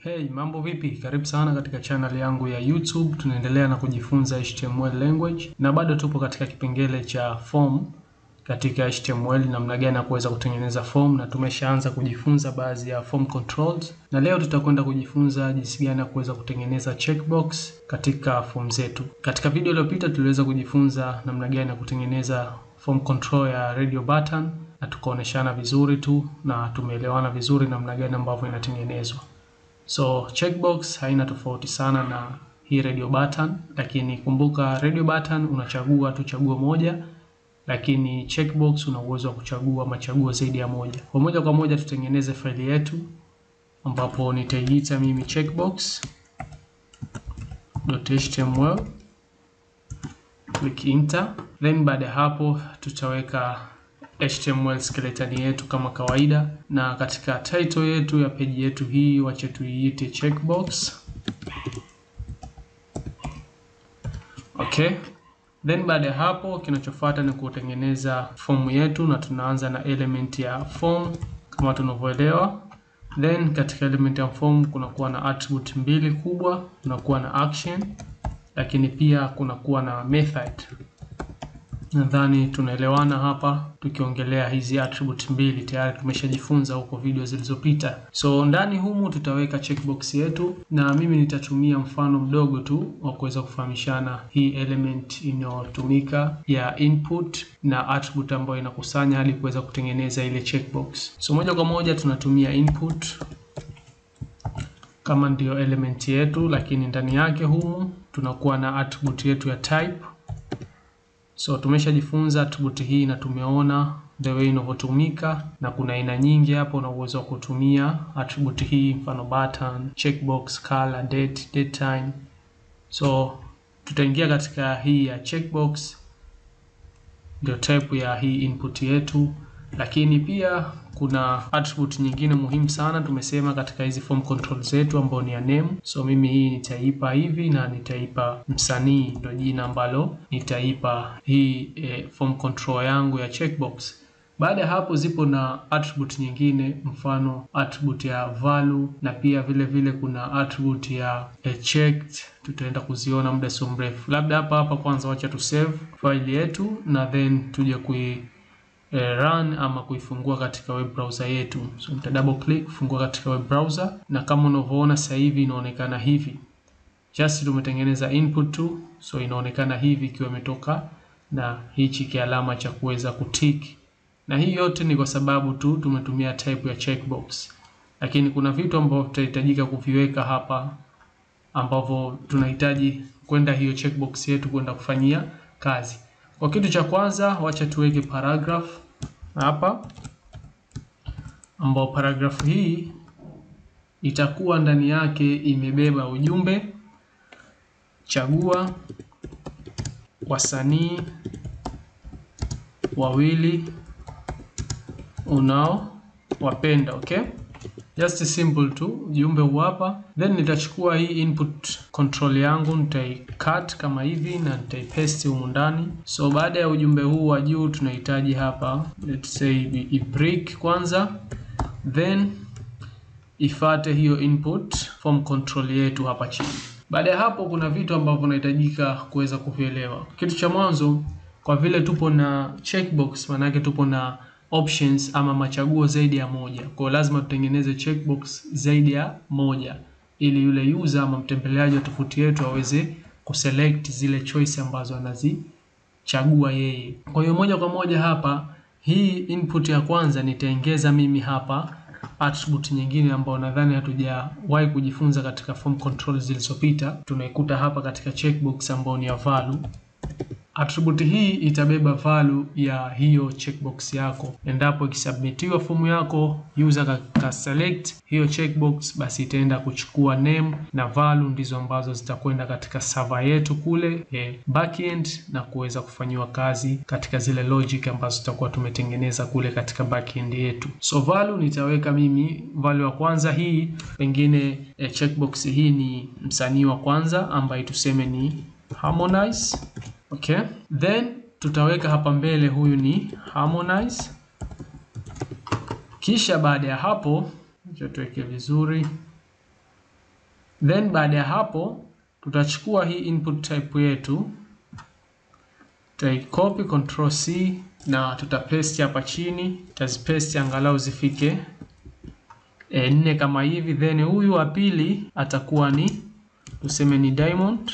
Hey, mambo vipi? Karibu sana katika channel yangu ya YouTube. Tunaendelea na kujifunza HTML language na bado tupo katika kipengele cha form katika HTML, namna gani ya kuweza kutengeneza form, na tumeshaanza kujifunza baadhi ya form controls, na leo tutakwenda kujifunza jinsi gani ya kuweza kutengeneza checkbox katika form zetu. Katika video iliyopita tuliweza kujifunza namna gani ya kutengeneza form control ya radio button na tukaoneshana vizuri tu na tumeelewana vizuri namna gani ambavyo inatengenezwa. So checkbox haina tofauti sana na hii radio button, lakini kumbuka radio button unachagua tu chaguo moja, lakini checkbox una uwezo wa kuchagua machaguo zaidi ya moja. Kwa moja tutengeneze faili yetu ambapo nitaiita mimi checkbox.html. Click enter. Then baada hapo tutaweka HTML skeleton yetu kama kawaida, na katika title yetu ya page yetu hii wacha tuiite checkbox. Okay. Then baada hapo kinachofuata ni kutengeneza form yetu, na tunaanza na element ya form kama tunavyoelewa. Then katika element ya form kunakuwa na attribute mbili kubwa, kunakuwa na action, lakini pia kunakuwa na method. Nadhani tunaelewana hapa tukiongelea hizi attribute mbili, tayari tumeshajifunza huko video zilizopita. So ndani humu tutaweka checkbox yetu, na mimi nitatumia mfano mdogo tu wa kuweza kufahamishana hii element inayotumika ya input na attribute ambayo inakusanya hadi kuweza kutengeneza ile checkbox. So moja kwa moja tunatumia input kama ndio element yetu, lakini ndani yake humu tunakuwa na attribute yetu ya type. So tumeshajifunza attribute hii na tumeona the way inavyotumika, na kuna aina nyingi hapo na uwezo wa kutumia attribute hii, mfano button, checkbox, color, date time. So tutaingia katika hii ya checkbox, ndio type ya hii input yetu, lakini pia kuna attribute nyingine muhimu sana tumesema katika hizi form control zetu ambayo ni ya name. So mimi hii nitaipa hivi na nitaipa msanii, ndio jina ambalo nitaipa hii form control yangu ya checkbox. Baada ya hapo zipo na attribute nyingine, mfano attribute ya value, na pia vile kuna attribute ya checked. Tutaenda kuziona muda so mrefu. Labda hapa kwanza wacha tu save file yetu na then tuje run ama kuifungua katika web browser yetu. So nita double click kufungua katika web browser, na kama unavyoona sasa hivi inaonekana hivi. Just tumetengeneza input tu, so inaonekana hivi ikiwa imetoka na hichi kialama cha kuweza kutick. Na hii yote ni kwa sababu tu tumetumia type ya checkbox. Lakini kuna vitu ambavyo tutahitajika kuviweka hapa ambavyo tunahitaji kwenda hiyo checkbox yetu kwenda kufanyia kazi. Kwa kitu cha kwanza wacha tuweke paragraph hapa, ambao paragraph hii itakuwa ndani yake imebeba ujumbe: chagua wasanii wawili unaowapenda. Okay, just simple tu, ujumbe huu hapa. Then nitachukua hii input control yangu, nitaicut kama hivi na nitaipaste humu ndani. So baada ya ujumbe huu wa juu tunahitaji hapa, let's say i break kwanza, then ifate hiyo input form control yetu hapa chini. Baada ya hapo kuna vitu ambavyo unahitajika kuweza kuvielewa. Kitu cha mwanzo, kwa vile tupo na checkbox, maana yake tupo na options ama machaguo zaidi ya moja. Kwa lazima tutengeneze checkbox zaidi ya moja ili yule user ama mtembeleaji wa tovuti yetu aweze kuselect zile choice ambazo anazichagua yeye. Kwa hiyo moja kwa moja hapa, hii input ya kwanza nitaongeza mimi hapa attribute nyingine ambayo nadhani hatujawahi kujifunza katika form control zilizopita. Tunaikuta hapa katika checkbox ambayo ni ya value. Attribute hii itabeba value ya hiyo checkbox yako. Endapo ikisubmitiwa fomu yako, user ka select hiyo checkbox, basi itaenda kuchukua name na value, ndizo ambazo zitakwenda katika server yetu kule backend na kuweza kufanywa kazi katika zile logic ambazo tutakuwa tumetengeneza kule katika backend yetu. So value nitaweka mimi value ya kwanza hii, pengine checkbox hii ni msanii wa kwanza ambaye tuseme ni Harmonize. Okay, then tutaweka hapa mbele huyu ni Harmonize. Kisha baada ya hapo tuweke vizuri Then baada ya hapo tutachukua hii input type yetu, copy control C na tutapaste hapa chini, tutazipaste angalau zifike 4 kama hivi. Then huyu wa pili atakuwa ni tuseme ni Diamond,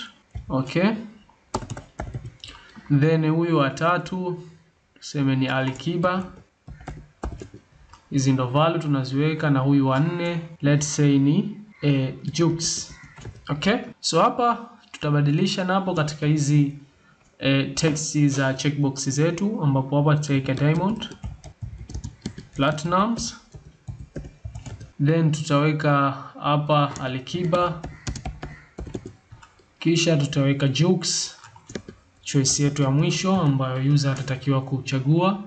okay. Then huyu wa tatu tuseme ni Alikiba. Hizi ndo value tunaziweka, na huyu wa 4 let's say ni Jux, okay. So hapa tutabadilisha napo katika hizi text za checkbox zetu, ambapo hapa tutaweka Diamond Platinums, then tutaweka hapa Alikiba, kisha tutaweka Jux, choice yetu ya mwisho ambayo user atatakiwa kuchagua.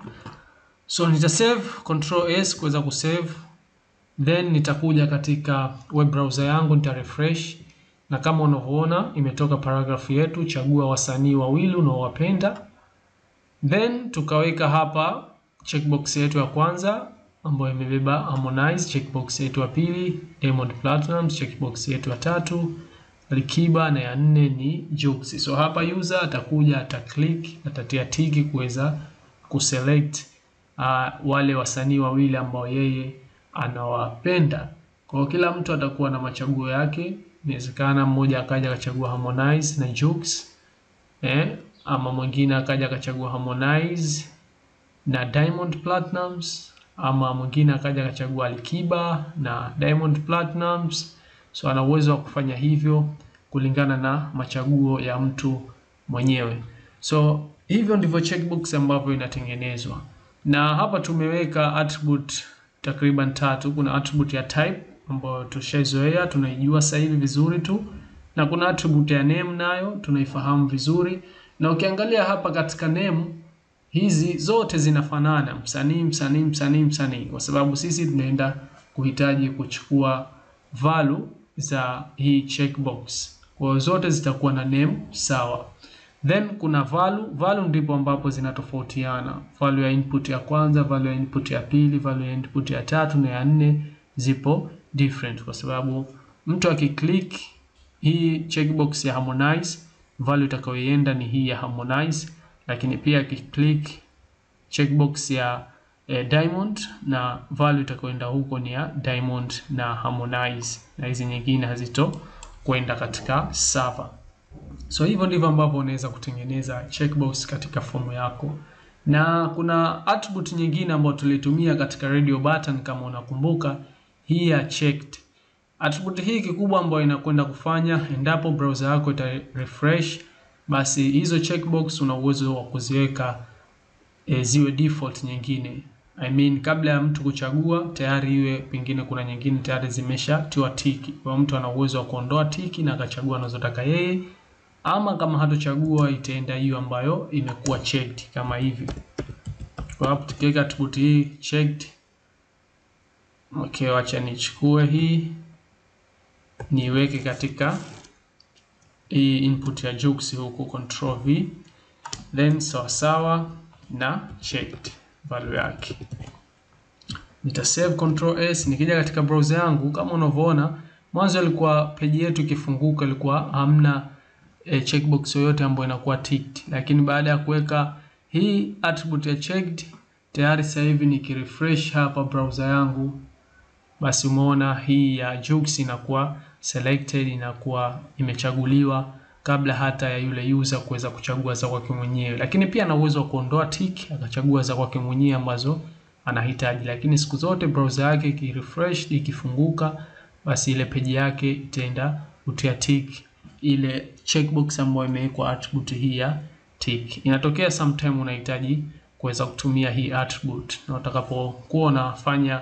So nita save control S kuweza kusave, then nitakuja katika web browser yangu, nita refresh, na kama unavyoona imetoka paragraph yetu, chagua wasanii wawili unaowapenda. Then tukaweka hapa checkbox yetu ya kwanza ambayo imebeba Harmonize, checkbox yetu ya pili Diamond Platnumz, checkbox yetu ya tatu Alikiba, na ya 4 ni Jux. So hapa user atakuja ataclick, atatia tiki kuweza kuselect wale wasanii wawili ambao yeye anawapenda. Kwa kila mtu atakuwa na machaguo yake. Inawezekana mmoja akaja akachagua Harmonize na Jux, ama mwingine akaja akachagua Harmonize na Diamond Platnumz, ama mwingine akaja akachagua Alikiba na Diamond Platnumz. So ana uwezo wa kufanya hivyo kulingana na machaguo ya mtu mwenyewe. So hivyo ndivyo checkbox ambavyo inatengenezwa. Na hapa tumeweka attribute takriban 3. Kuna attribute ya type ambayo tushaizoea, tunaijua sasa hivi vizuri tu, na kuna attribute ya name nayo tunaifahamu vizuri. Na ukiangalia hapa katika name, hizi zote zinafanana, msanii, kwa sababu sisi tunaenda kuhitaji kuchukua value za hii checkbox. Kwa hiyo zote zitakuwa na name sawa. Then kuna value ndipo ambapo zinatofautiana. Value ya input ya kwanza, value ya input ya pili, value ya input ya tatu na ya 4 zipo different, kwa sababu mtu akiclick hii checkbox ya Harmonize, value itakayoenda ni hii ya Harmonize, lakini pia akiclick checkbox ya Diamond, na value itakayoenda huko ni ya Diamond na Harmonize, na hizi nyingine hazito kwenda katika server. So hivyo ndivyo ambavyo unaweza kutengeneza checkbox katika fomu yako. Na kuna attribute nyingine ambayo tulitumia katika radio button, kama unakumbuka, hii ya checked. Attribute hii kikubwa ambayo inakwenda kufanya endapo browser yako ita refresh, basi hizo checkbox una uwezo wa kuziweka ziwe default nyingine. I mean kabla ya mtu kuchagua tayari iwe pengine kuna nyingine tayari zimeshatiwa tiki. Kwa mtu ana uwezo wa kuondoa tiki na akachagua anazotaka yeye, ama kama hatochagua itaenda hiyo ambayo imekuwa checked kama hivi. Kwa hapo tukiweka attribute hii checked, okay, acha nichukue hii niweke katika hii input ya Jux huko, control V, then sawa na checked value yake. Nita save control S. Nikija katika browser yangu, kama unavyoona mwanzo ilikuwa page yetu ikifunguka ilikuwa hamna checkbox yoyote ambayo inakuwa ticked, lakini baada ya kuweka hii attribute ya checked, tayari sasa hivi nikirefresh hapa browser yangu, basi umeona hii ya Jux inakuwa selected, inakuwa imechaguliwa kabla hata ya yule user kuweza kuchagua za kwake mwenyewe. Lakini pia ana uwezo wa kuondoa tick akachagua za kwake mwenyewe ambazo anahitaji, lakini siku zote browser yake ikirefresh ikifunguka, basi ile page yake itaenda kutia tick ile checkbox ambayo imewekwa attribute hii ya tick. Inatokea sometime unahitaji kuweza kutumia hii attribute, na utakapokuwa unafanya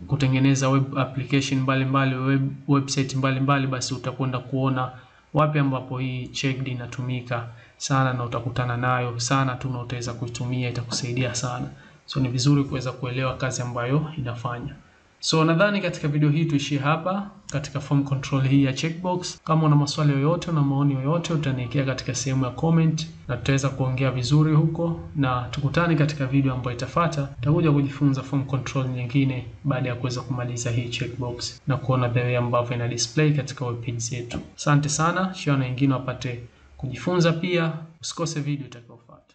kutengeneza web application mbalimbali, website mbalimbali, basi utakwenda kuona wapi ambapo hii checked inatumika sana, na utakutana nayo sana tu na utaweza kuitumia, itakusaidia sana. So ni vizuri kuweza kuelewa kazi ambayo inafanya. So nadhani katika video hii tuishie hapa katika form control hii ya checkbox. Kama una maswali yoyote na maoni yoyote utaniwekea katika sehemu ya comment na tutaweza kuongea vizuri huko, na tukutane katika video ambayo itafuata. Tutakuja kujifunza form control nyingine baada ya kuweza kumaliza hii checkbox na kuona the way ambavyo ina display katika web page yetu. Asante sana, share na wengine wapate kujifunza pia. Usikose video itakayofuata.